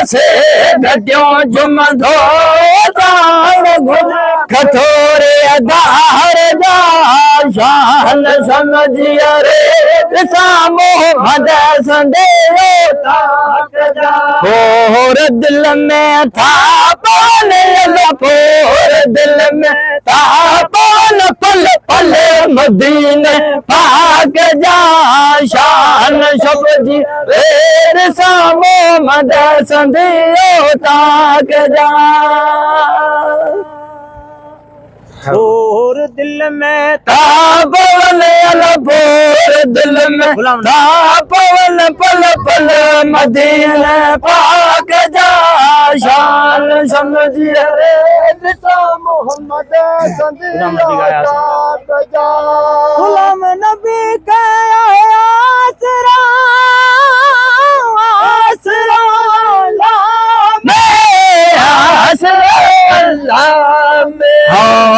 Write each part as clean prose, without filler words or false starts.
से घटियों जुमंदो कठोरे अदार जा शान समझिया रे सामो मद संदेहो ताक जा और दिल में था पल पोर दिल में था पल पल पल मदीने पाक जा शान समझी रे सामो मद संदेहो ताक जा और दिल में पवन पोर दिल में पवन पल पल मदीने पाक जा शान समझिए रे मोहम्मद गुलाम नबी का आसरा आसरा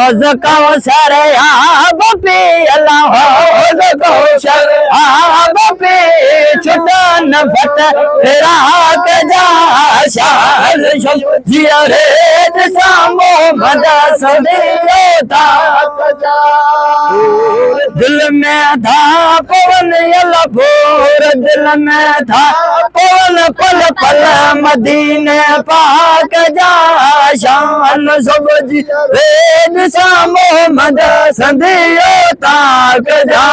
हौज कौशर आब पे अल्लाह हौज कौशर आब पे छुटन फट रात जा शान समझिया रे सामो मद संदेहो ताक जा दिल में था पवन भोर दिल में था पवन पल पल मदीने पाक जा शान समझी रे सामो मद संदेहो ताक जा